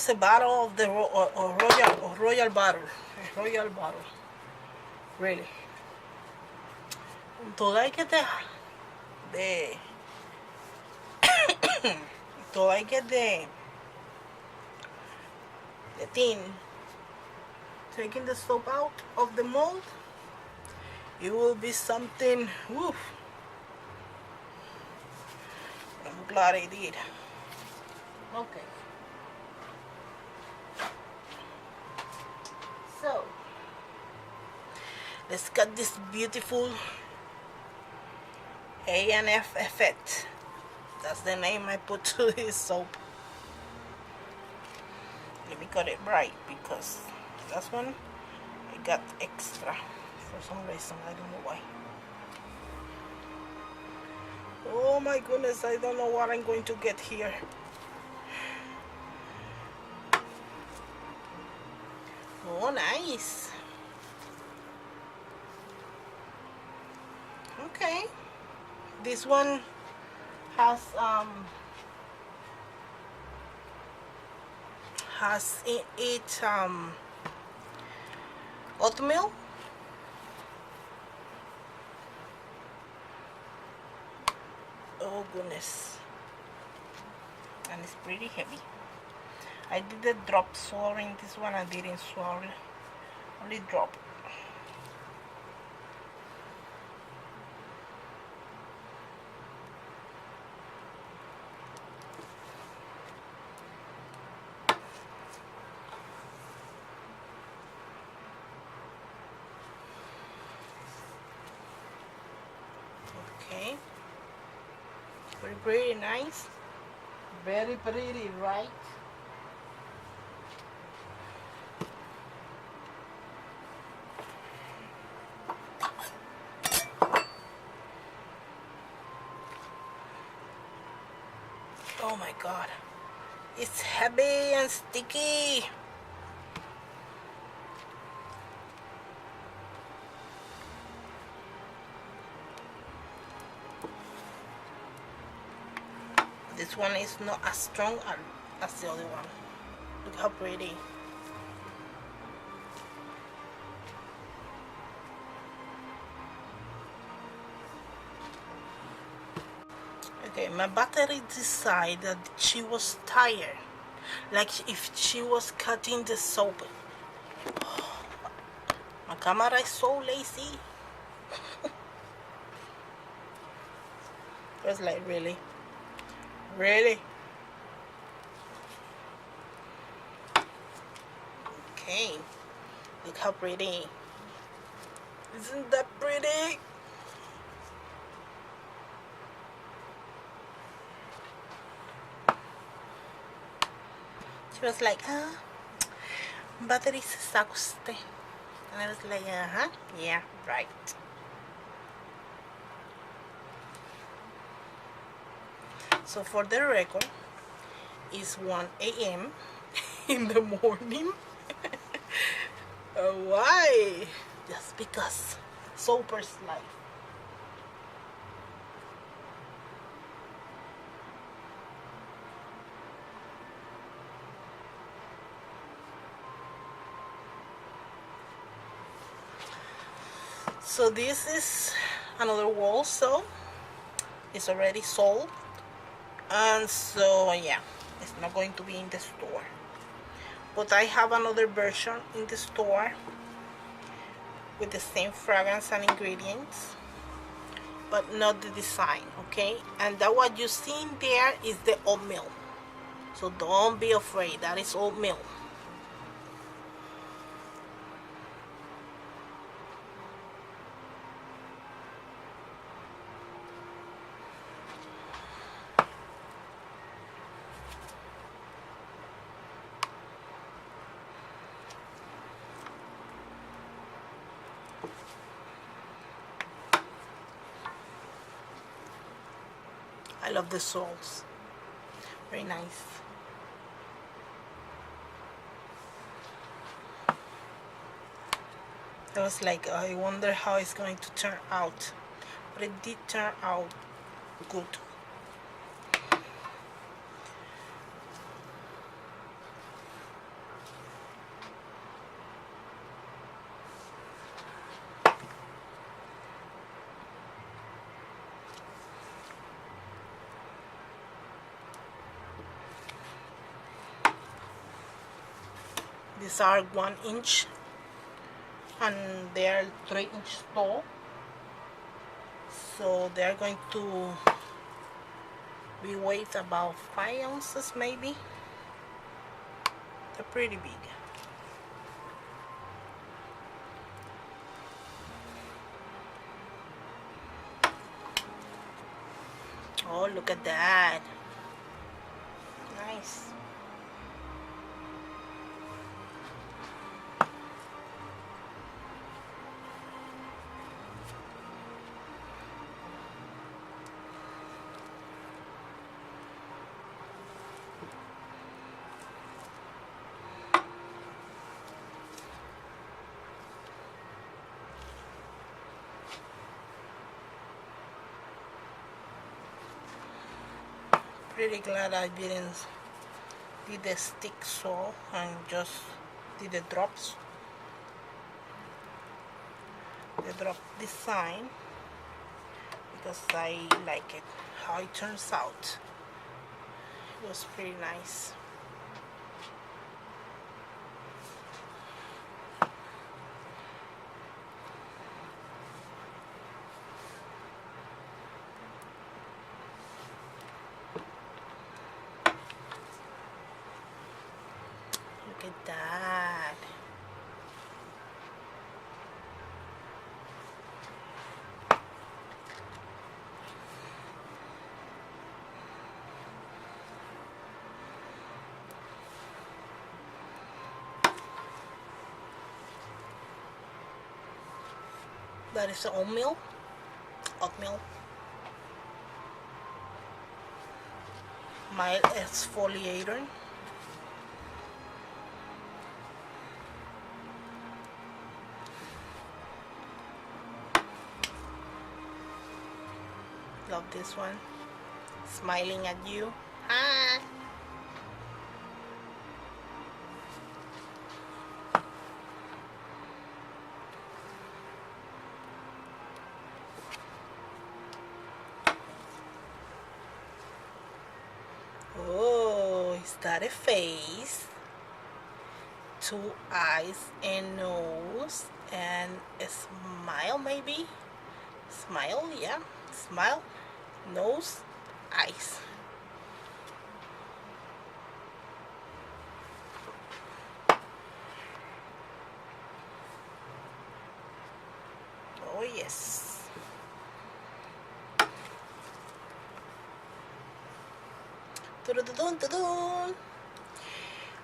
was a bottle of the royal bottle, a royal bottle, really. Until I get the until I get the thing, taking the soap out of the mold, it will be something. Woof. I'm glad I did. Okay. So let's cut this beautiful A&F effect. That's the name I put to this soap. Let me cut it right because that's one I got extra for some reason. I don't know why. Oh my goodness, I don't know what I'm going to get here. Oh, nice. Okay. This one has in it oatmeal. Oh goodness. And it's pretty heavy. I did the drop swallowing. This one I didn't swallow, only drop. Okay, pretty nice, very pretty, right? Oh my god, it's heavy and sticky. This one is not as strong as the other one. Look how pretty. Okay, my battery decided that she was tired, like if she was cutting the soap. My camera is so lazy. It was like, really? Okay, look how pretty. Isn't that pretty? She was like, battery is exhausted. And I was like, yeah, right. So for the record, it's 1 a.m. in the morning. Why? Just because Soaper's life. So this is another wall sew. It's already sold. And so yeah, it's not going to be in the store, but I have another version in the store with the same fragrance and ingredients, but not the design. Okay, and that what you see in there is the oatmeal, so don't be afraid, that is oatmeal. I love the soles, very nice. I was like, I wonder how it's going to turn out, but it did turn out good. These are 1 inch and they're 3-inch tall, so they're going to be weighed about 5 ounces maybe. They're pretty big. Oh, look at that. Nice. Pretty glad I didn't did the stick saw and just did the drops, the drop design, because I like it how it turns out. It was pretty nice. Look at that. That is the oatmeal. Mild exfoliator. Love this one. Smiling at you. Hi. Oh, is that a face? 2 eyes and nose and a smile maybe? Smile, yeah. Smile, nose, eyes. Oh yes. Dun-dun-dun-dun-dun.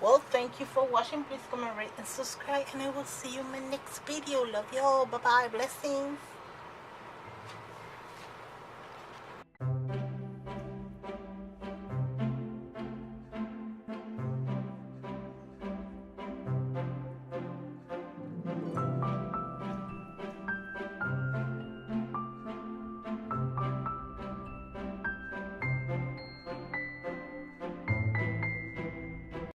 Well, thank you for watching. Please comment, rate, and subscribe, and I will see you in my next video. Love y'all. Bye bye. Blessings.